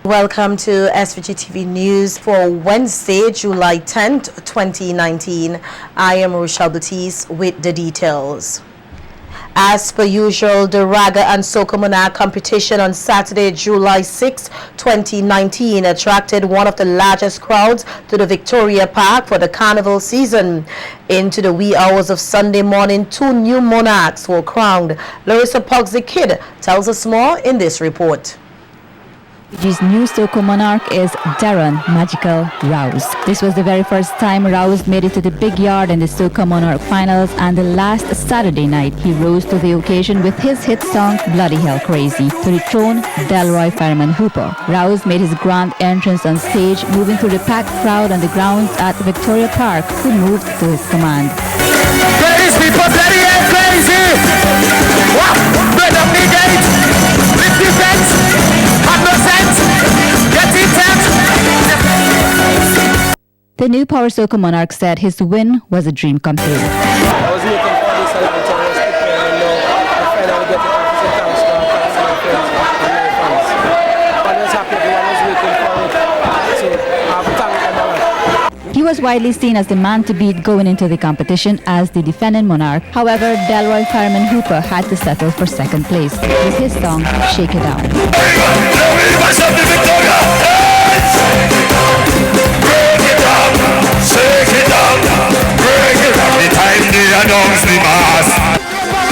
Welcome to SVG-TV News for Wednesday, July 10th, 2019. I am Rochelle Batiste with the details. As per usual, the Raga and Soca Monarch competition on Saturday, July 6, 2019 attracted one of the largest crowds to the Victoria Park for the carnival season. Into the wee hours of Sunday morning, two new monarchs were crowned. Larissa Pugsley Kidd tells us more in this report. SVG's new Soca monarch is Darren Magical Rouse. This was the very first time Rouse made it to the big yard in the Soca monarch finals, and the last Saturday night he rose to the occasion with his hit song Bloody Hell Crazy to dethrone Delroy Fireman Hooper. Rouse made his grand entrance on stage, moving through the packed crowd on the grounds at Victoria Park, who moved to his command. Ladies, people, bloody hell crazy! What? Bread up the gate! Lift the fence! Have no sense! Get intent! The new Power Soca monarch said his win was a dream come true. I was looking for this a long time. I was preparing now. I finally get the office in town, so I my friends and my fans. I was happy everyone was waiting for it. So I thank everyone. He was widely seen as the man to beat going into the competition as the defending monarch. However, Delroy Fireman Hooper had to settle for second place with his song Shake It Down.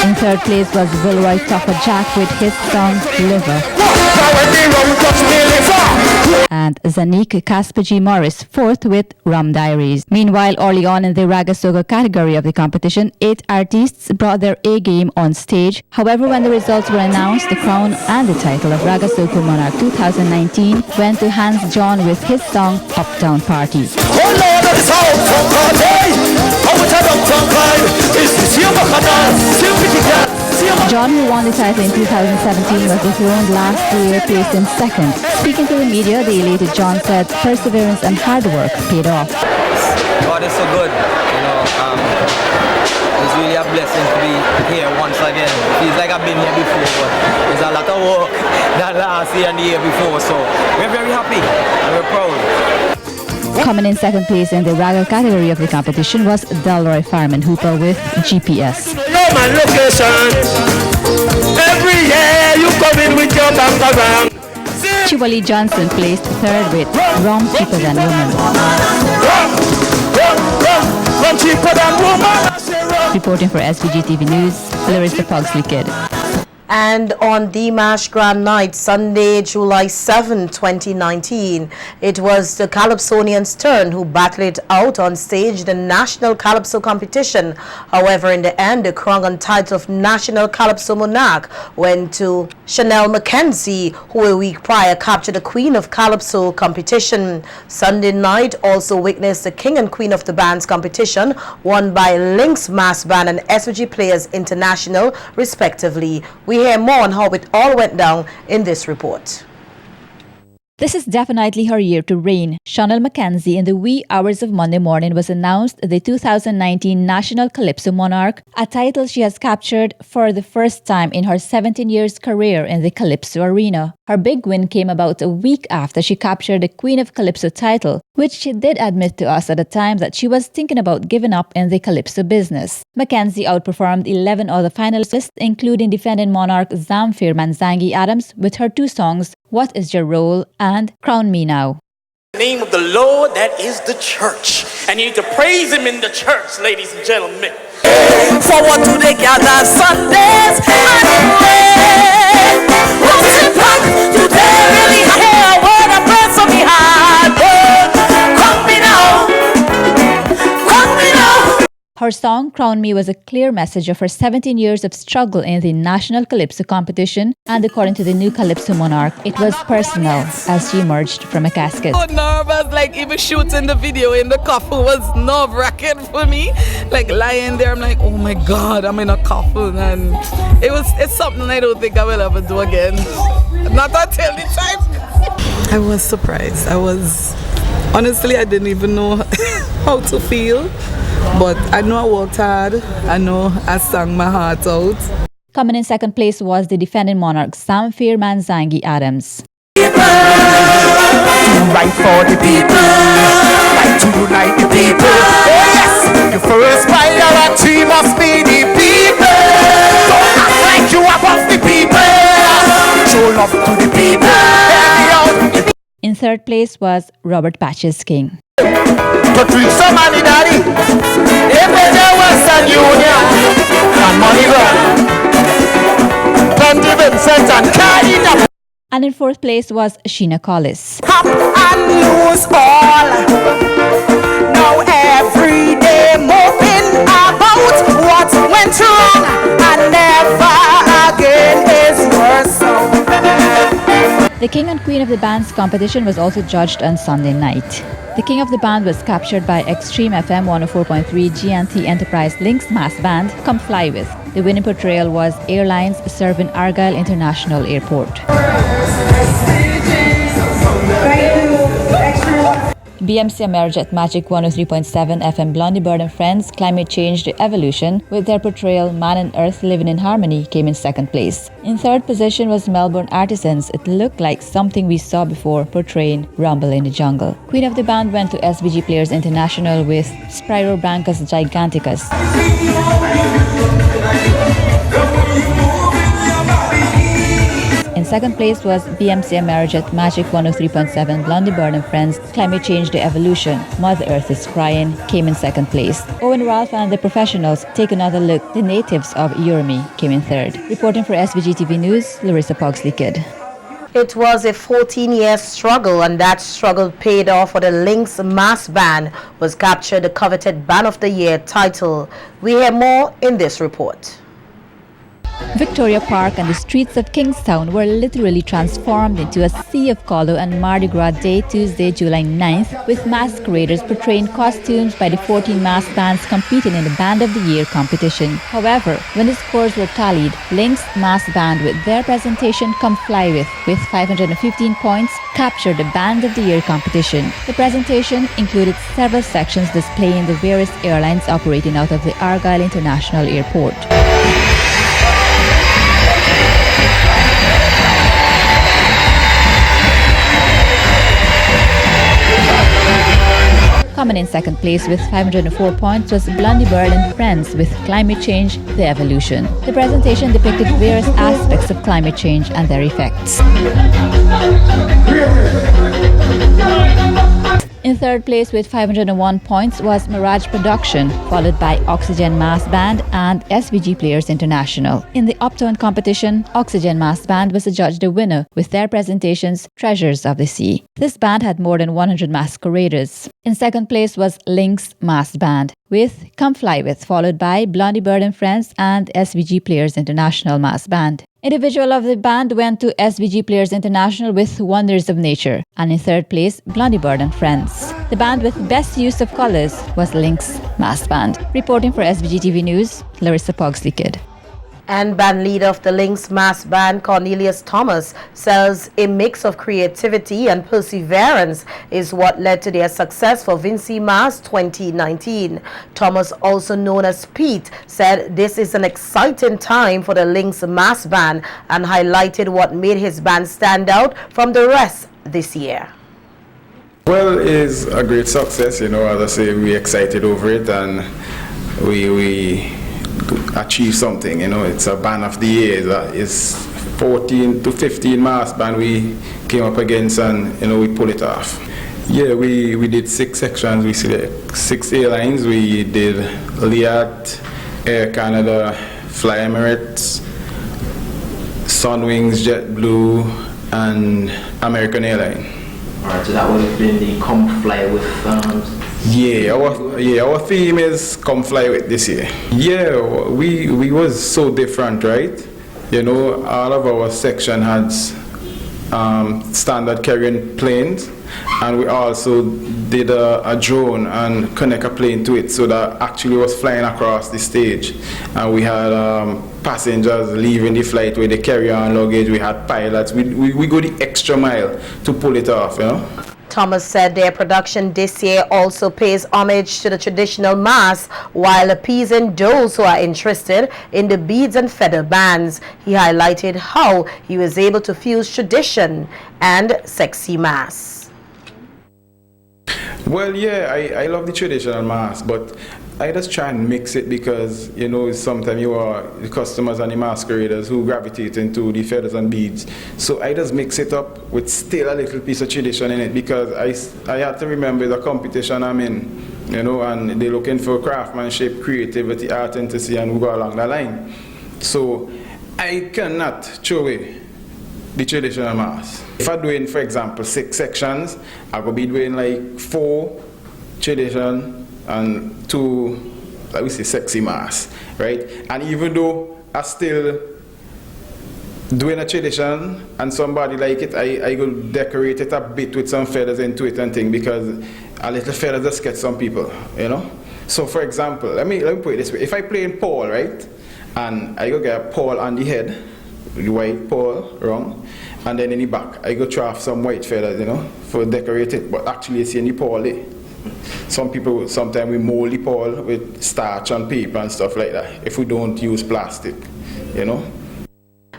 In third place was Wilroy Topper Jack with his song Liver. And Zanik Casper G. Morris fourth with Rum Diaries. Meanwhile, early on in the Raga Soca category of the competition, 8 artists brought their A game on stage. However, when the results were announced, the crown and the title of Raga Soca Monarch 2019 went to Hans John with his song Uptown Party. John, who won the title in 2017, was dethroned last year, placing second. Speaking to the media, the elated John said perseverance and hard work paid off. God is so good, you know. It's really a blessing to be here once again. It feels like I've been here before, but there's a lot of work than last year and the year before, so we're very happy and we're proud. Coming in second place in the Raga category of the competition was Delroy Fireman Hooper with GPS. Every year you come in with your bank around. Chibali Johnson placed third with Rum Cheaper Than Woman. Rum cheaper than woman. Reporting for SVG-TV News, Larissa Pugsley Kidd. And on the Mash Grand Night, Sunday, July 7, 2019, it was the Calypsonians' turn who battled it out on stage the National Calypso competition. However, in the end, the crown and title of National Calypso Monarch went to Chanel Mackenzie, who a week prior captured the Queen of Calypso competition. Sunday night also witnessed the King and Queen of the Bands competition, won by Lynx Mass Band and SVG Players International, respectively. We hear more on how it all went down in this report. This is definitely her year to reign. Chanel Mackenzie in the wee hours of Monday morning was announced the 2019 National Calypso Monarch, a title she has captured for the first time in her 17 years career in the Calypso arena. Her big win came about a week after she captured the Queen of Calypso title, which she did admit to us at the time that she was thinking about giving up in the Calypso business. Mackenzie outperformed 11 other finalists, including defending monarch Zamfir Manzangi Adams with her two songs, What Is Your Role and Crown Me Now. The name of the Lord, that is the church. And you need to praise him in the church, ladies and gentlemen. For what do they gather Sundays and pray? What's in pack? Do they really hear what I pray for me heart? Come me now. Come me now. Her song Crown Me was a clear message of her 17 years of struggle in the National Calypso competition, and according to the new Calypso monarch, it was personal as she emerged from a casket. So nervous, like even shooting the video in the coffin was nerve-wracking for me. Like lying there, I'm like, oh my God, I'm in a coffin, and it's something I don't think I will ever do again. Not until the time. I was surprised. Honestly, I didn't even know how to feel. But I know I worked hard. I know I sang my heart out. Coming in second place was the defending monarch Zamfir Manzangi Adams. If people, to write for the people, fight to unite the people. Oh yes, the first priority must be the people. Don't act like you are above the people. Show love to the people. In third place was Robert Patch's King. To treat somebody daddy, if it's a Western Union and money run, Plenty Vincent and Cardi. And in fourth place was Sheena Collis. Hop and lose all. Now every day moping about what went wrong and never again is worse. The King and Queen of the Band's competition was also judged on Sunday night. The King of the Band was captured by Extreme FM 104.3 GNT Enterprise Links Mass Band, Come Fly With. The winning portrayal was Airlines serving Argyle International Airport. BMC Amerijet Magic 103.7 FM Blondie Bird and Friends Climate Change the Evolution with their portrayal Man and Earth Living in Harmony came in second place. In third position was Melbourne Artisans. It looked like something we saw before portraying Rumble in the Jungle. Queen of the Band went to SVG Players International with Spyro Branca's Giganticus. In second place was BMC Amerijet Magic 103.7 Blondie Bird and Friends Climate Change the Evolution. Mother Earth is Crying came in second place. Owen Ralph and the Professionals Take Another Look. The Natives of Urumi came in third. Reporting for SVG-TV News, Larissa Pogsley-Kidd. It was a 14-year struggle, and that struggle paid off for the Lynx Mass Band was captured the coveted Band of the Year title. We hear more in this report. Victoria Park and the streets of Kingstown were literally transformed into a sea of color on Mardi Gras Day, Tuesday, July 9th, with masqueraders portraying costumes by the 14 mass bands competing in the Band of the Year competition. However, when the scores were tallied, Lynx Mass Band with their presentation Come Fly With 515 points, captured the Band of the Year competition. The presentation included several sections displaying the various airlines operating out of the Argyle International Airport. Coming in second place with 504 points was Blondie Bird and Friends with Climate Change, the Evolution. The presentation depicted various aspects of climate change and their effects. In third place with 501 points was Mirage Production, followed by Oxygen Mass Band and SVG Players International. In the Uptown competition, Oxygen Mass Band was adjudged the winner with their presentations Treasures of the Sea. This band had more than 100 masqueraders. In second place was Lynx Mass Band with Come Fly With, followed by Blondie Bird and Friends and SVG Players International Mass Band. Individual of the band went to SVG Players International with Wonders of Nature, and in third place, Blondie Bird and Friends. The band with best use of colors was Lynx Mass Band. Reporting for SVG-TV News, Larissa Pogsley-Kidd. And band leader of the Lynx Mass Band, Cornelius Thomas, says a mix of creativity and perseverance is what led to their success for Vincy Mass 2019. Thomas, also known as Pete, said this is an exciting time for the Lynx Mass Band and highlighted what made his band stand out from the rest this year. Well, it's a great success, as I say, we're excited over it, and we achieve something, it's a Band of the Year. It's 14 to 15 mass band we came up against, and we pull it off. Yeah, we did 6 sections. We select 6 airlines. We did Liat, Air Canada, Fly Emirates, Sunwings, JetBlue, and American Airlines. Alright, so that would have been the Come Fly With. Our theme is Come Fly With this year. Yeah, we was so different, right? All of our section had standard carrying planes, and we also did a drone and connect a plane to it, so that actually was flying across the stage. And we had passengers leaving the flight with the carry-on luggage. We had pilots. We go the extra mile to pull it off, Thomas said their production this year also pays homage to the traditional mass while appeasing those who are interested in the beads and feather bands. He highlighted how he was able to fuse tradition and sexy mass. Well, yeah, I love the traditional mask, but I just try and mix it because, you know, sometimes you are the customers and the masqueraders who gravitate into the feathers and beads. So I just mix it up with still a little piece of tradition in it because I have to remember the competition I'm in, you know, and they're looking for craftsmanship, creativity, authenticity, and we go along that line. So I cannot throw away the traditional mask. If I'm doing, for example, 6 sections, I will be doing like 4 tradition and 2, like we say, sexy mask, right? And even though I still doing a tradition and somebody like it, I will decorate it a bit with some feathers into it and thing because a little feather just gets some people, you know? So for example, let me put it this way. If I play in pole, right? And I go get a pole on the head, the white pole, wrong, and then in the back, I go throw off some white feathers, you know, for decorate it, but actually it's in the pole, eh? Some people, sometimes we mold the pole with starch and paper and stuff like that, if we don't use plastic, you know.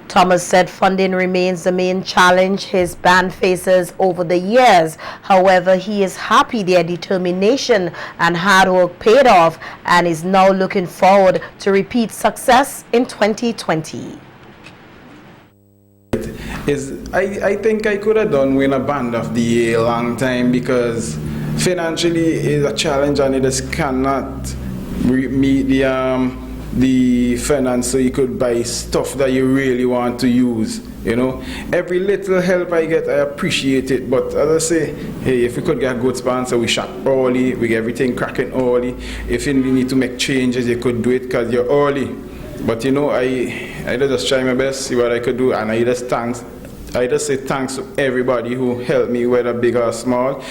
Thomas said funding remains the main challenge his band faces over the years. However, he is happy their determination and hard work paid off and is now looking forward to repeat success in 2020. I think I could have done win a band of the year a long time because financially is a challenge and it just cannot meet the finance so you could buy stuff that you really want to use, you know. Every little help I get, I appreciate it, but as I say, hey, if we could get a good sponsor, we shop early, we get everything cracking early. If you need to make changes, you could do it because you're early. But you know, I just try my best, see what I could do, and I just say thanks to everybody who helped me, whether big or small.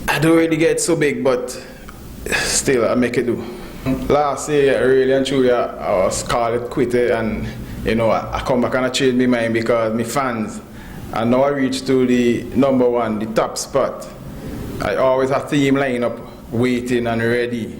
I don't really get so big, but still I make it do. Last year, really and truly, I was called it quitted, and you know, I come back and I change my mind because my fans, and now I reach to the #1, the top spot. I always have team lineup waiting and ready,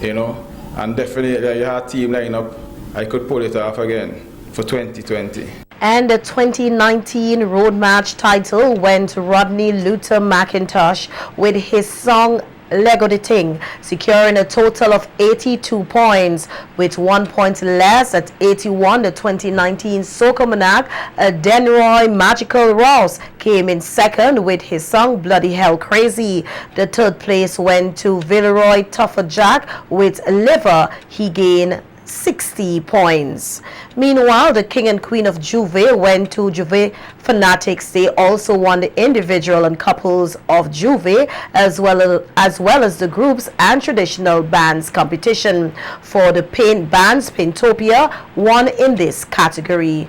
you know, and definitely you have team lineup, I could pull it off again for 2020. And the 2019 Road March title went to Rodney Luther McIntosh with his song Lego the Thing, securing a total of 82 points, with 1 point less at 81. The 2019 Soca monarch, Denroy Magical Ross, came in second with his song Bloody Hell Crazy. The third place went to Villeroy Tougher Jack with Liver. He gained 60 points. Meanwhile, the King and Queen of Juve went to Juve Fanatics. They also won the individual and couples of Juve as well as the groups and traditional bands competition. For the paint bands, Paintopia won in this category.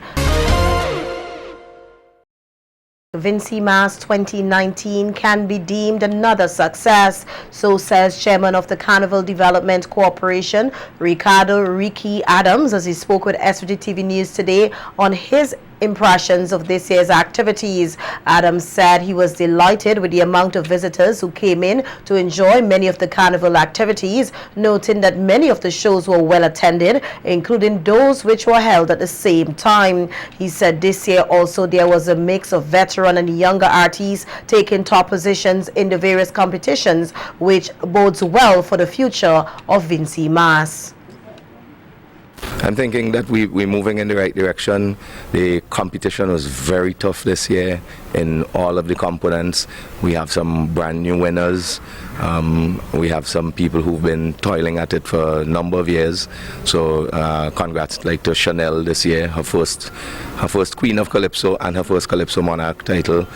Vincy Mass 2019 can be deemed another success, so says Chairman of the Carnival Development Corporation, Ricardo Ricky Adams, as he spoke with SVG-TV News today on his impressions of this year's activities. Adams said he was delighted with the amount of visitors who came in to enjoy many of the carnival activities, noting that many of the shows were well attended, including those which were held at the same time. He said this year also there was a mix of veteran and younger artists taking top positions in the various competitions, which bodes well for the future of Vincy Mass. I'm thinking that we're moving in the right direction. The competition was very tough this year in all of the components. We have some brand new winners. We have some people who've been toiling at it for a number of years. So congrats to Chanel this year, her first Queen of Calypso and her first Calypso Monarch title.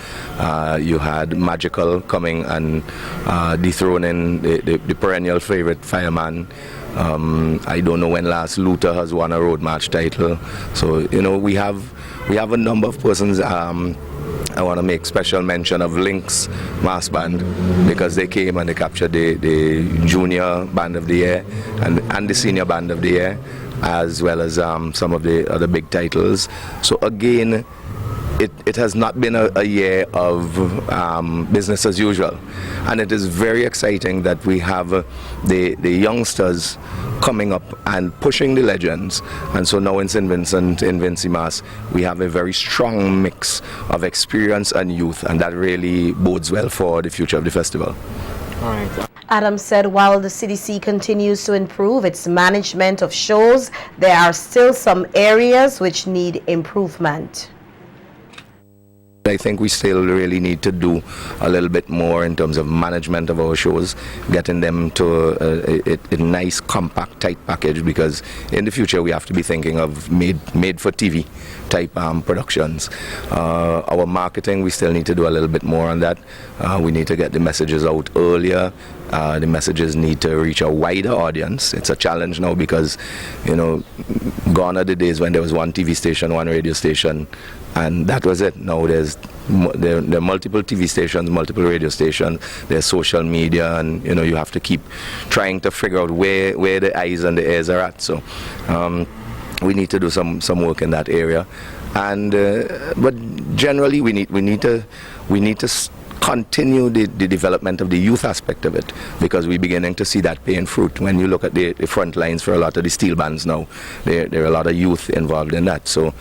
You had Magical coming and dethroning the perennial favorite Fireman. I don't know when last Luther has won a Road March title. So you know, we have a number of persons. I want to make special mention of Lynx Mass Band, because they came and they captured the Junior Band of the Year and the Senior Band of the Year, as well as some of the other big titles. So again, it has not been a year of business as usual, and it is very exciting that we have the youngsters coming up and pushing the legends. And so now in St. Vincent, in Vincimas, we have a very strong mix of experience and youth, and that really bodes well for the future of the festival. All right. Adams said while the CDC continues to improve its management of shows, there are still some areas which need improvement. I think we still really need to do a little bit more in terms of management of our shows, getting them to a nice, compact, tight package, because in the future we have to be thinking of made for TV type productions. Our marketing, we still need to do a little bit more on that. We need to get the messages out earlier. The messages need to reach a wider audience. It's a challenge now because, you know, gone are the days when there was one TV station, one radio station, and that was it. Now there are multiple TV stations, multiple radio stations, there's social media, and you know, you have to keep trying to figure out where the eyes and the ears are at. So we need to do some work in that area, and but generally we need to continue the development of the youth aspect of it, because we're beginning to see that paying fruit. When you look at the front lines for a lot of the steel bands now, there are a lot of youth involved in that. So,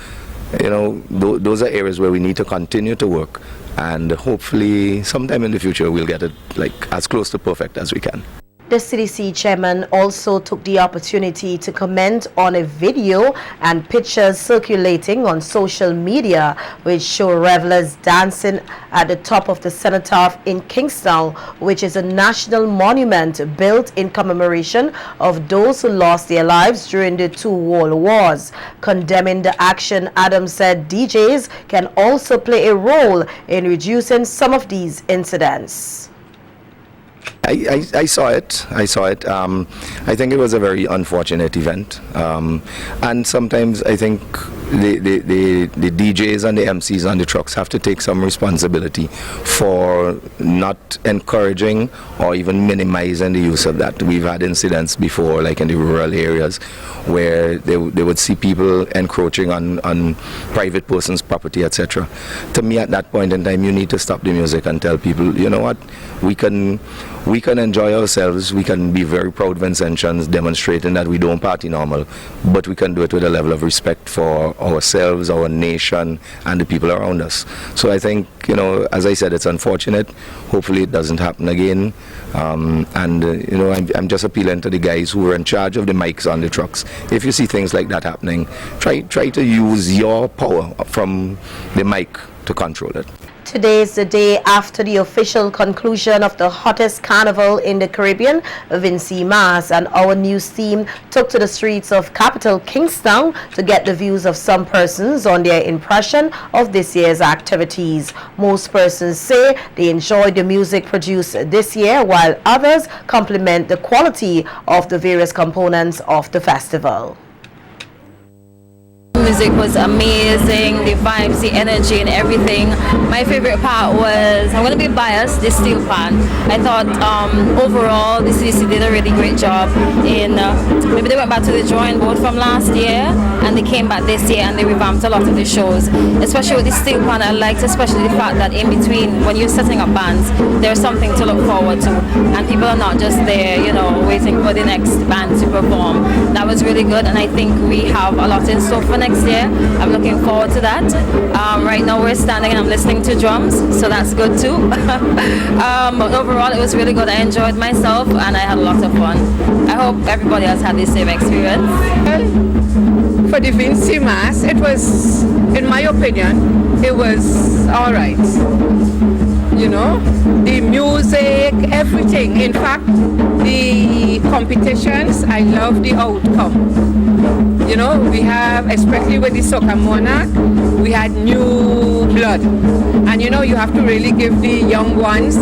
you know, those are areas where we need to continue to work, and hopefully sometime in the future we'll get it like as close to perfect as we can. The CDC chairman also took the opportunity to comment on a video and pictures circulating on social media which show revelers dancing at the top of the Cenotaph in Kingstown, which is a national monument built in commemoration of those who lost their lives during the two world wars. Condemning the action, Adams said DJs can also play a role in reducing some of these incidents. I saw it. I think it was a very unfortunate event, and sometimes I think the DJs and the MCs on the trucks have to take some responsibility for not encouraging or even minimizing the use of that. We've had incidents before, like in the rural areas, where they would see people encroaching on private persons' property, etc. To me, at that point in time, you need to stop the music and tell people, you know what, we can enjoy ourselves, we can be very proud Vincentians, demonstrating that we don't party normal, but we can do it with a level of respect for ourselves, our nation, and the people around us. So I think, you know, as I said, it's unfortunate. Hopefully it doesn't happen again. You know, I'm just appealing to the guys who are in charge of the mics on the trucks. If you see things like that happening, try to use your power from the mic to control it. Today is the day after the official conclusion of the hottest carnival in the Caribbean, Vincimas, and our news team took to the streets of capital Kingstown to get the views of some persons on their impression of this year's activities. Most persons say they enjoyed the music produced this year, while others compliment the quality of the various components of the festival. Music was amazing, the vibes, the energy and everything. My favorite part was, I'm going to be biased, the steel pan. I thought overall the CDC did a really great job in, maybe they went back to the drawing board from last year and they came back this year and they revamped a lot of the shows. Especially with the steel pan, I liked especially the fact that in between, when you're setting up bands, there's something to look forward to and people are not just there, you know, waiting for the next band to perform. That was really good, and I think we have a lot in store for next year. I'm looking forward to that. Right now we're standing and I'm listening to drums, so that's good too. But overall it was really good. I enjoyed myself and I had a lot of fun. I hope everybody else had the same experience. Well, for the Vincimas, it was, in my opinion, it was all right. You know, the music, everything. In fact, the competitions, I love the outcome. You know, we have, especially with the Soca Monarch, we had new blood. And you know, you have to really give the young ones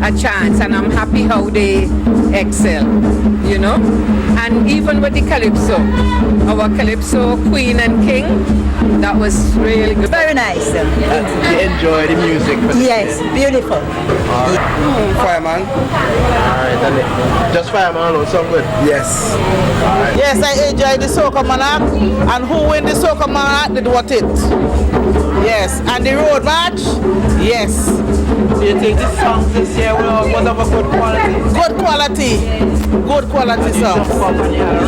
a chance, and I'm happy how they excel, you know. And even with the calypso, our calypso queen and king, that was really good. Very nice. You enjoy the music? Yes, beautiful. Fireman. Alright, and just fireman alone sound good. Yes. Yes, I enjoyed the Soca monarch, and who win the Soca monarch did what it. Yes, and the road march, yes. Do you think the songs this year was of a good quality? Good quality songs.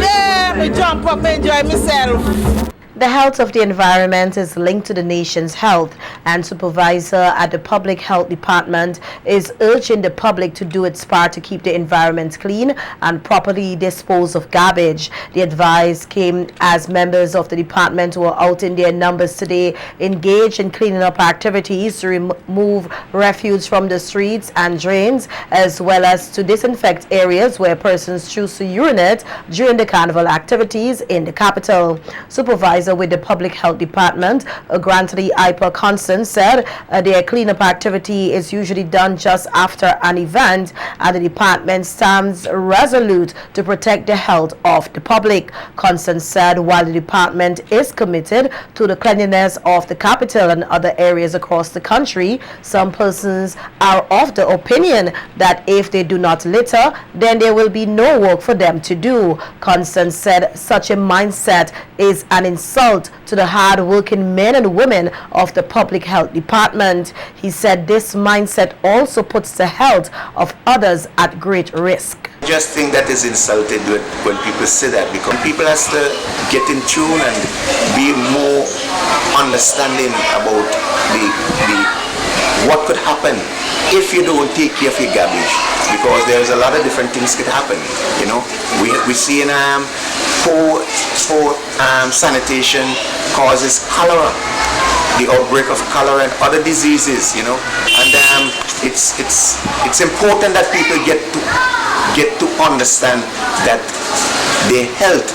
Yeah, me jump up, enjoy myself. The health of the environment is linked to the nation's health, and supervisor at the Public Health Department is urging the public to do its part to keep the environment clean and properly dispose of garbage. The advice came as members of the department were out in their numbers today, engaged in cleaning up activities to remove refuse from the streets and drains, as well as to disinfect areas where persons choose to urinate during the carnival activities in the capital. Supervisor with the Public Health Department, Grantley Iper Constance, said their cleanup activity is usually done just after an event, and the department stands resolute to protect the health of the public. Constance said while the department is committed to the cleanliness of the capital and other areas across the country, some persons are of the opinion that if they do not litter, then there will be no work for them to do. Constance said such a mindset is an insult to the hard-working men and women of the Public Health Department. He said this mindset also puts the health of others at great risk. Just think that is insulted when people say that, because people has to get in tune and be more understanding about what could happen if you don't take care of your garbage, because there's a lot of different things could happen. You know, we see in poor sanitation causes cholera, the outbreak of cholera and other diseases. You know, and it's important that people get to understand that their health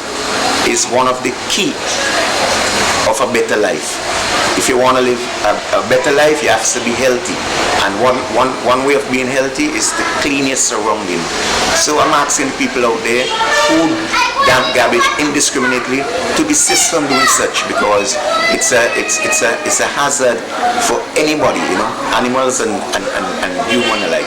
is one of the key of a better life. If you want to live a better life, you have to be healthy. And one way of being healthy is to clean your surrounding. So I'm asking people out there who dump garbage indiscriminately to desist from doing such, because it's a hazard for anybody, you know, animals and human alike.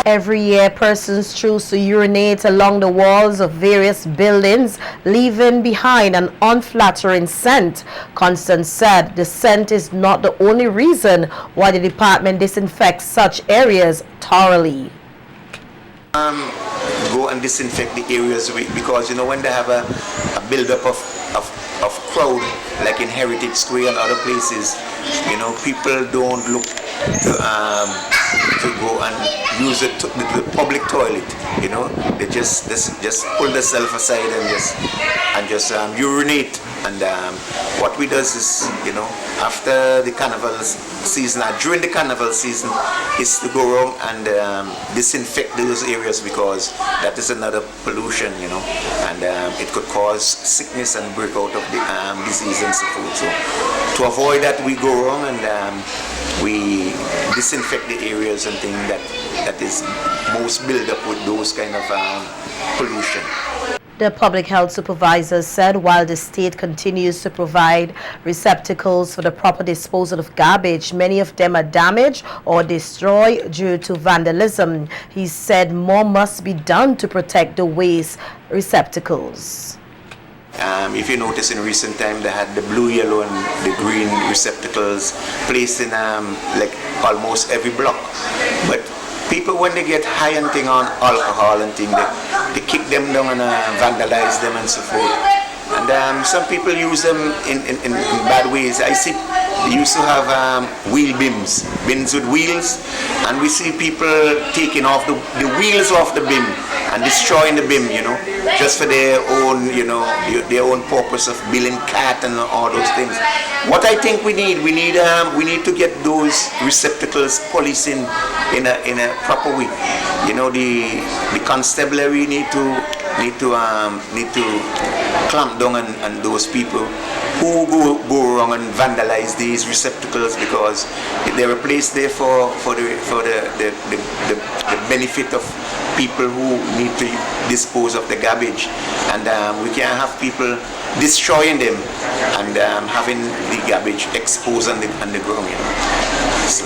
Every year, persons choose to urinate along the walls of various buildings, leaving behind an unflattering scent. Constance said the scent is not the only reason why the department disinfects such areas thoroughly. Go and disinfect the areas because, you know, when they have a build-up of crowd, like in Heritage Square and other places, you know, people don't look to go and use the public toilet. You know, they just pull themselves aside and just urinate. And what we does is, you know, after the carnival season, during the carnival season, is to go around and disinfect those areas, because that is another pollution, you know, and it could cause sickness and break out of the disease and so forth. So to avoid that, we go around and we disinfect the areas and things that is most built up with those kind of pollution. The public health supervisor said while the state continues to provide receptacles for the proper disposal of garbage, many of them are damaged or destroyed due to vandalism. He said more must be done to protect the waste receptacles. If you notice, in recent time they had the blue, yellow and the green receptacles placed in like almost every block. But people, when they get high and thing on alcohol and thing, they kick them down and vandalize them and so forth. And some people use them in bad ways. I see they used to have wheel bins with wheels, and we see people taking off the wheels off the bin and destroying the bin, you know, just for their own, you know, their own purpose of billing cat and all those things. What I think we need to get those receptacles policed in a proper way. You know, the constabulary need to clamp down on those people who go wrong and vandalize these receptacles, because they were placed there for the benefit of people who need to dispose of the garbage, and we can't have people destroying them and having the garbage exposed on the ground, you know. So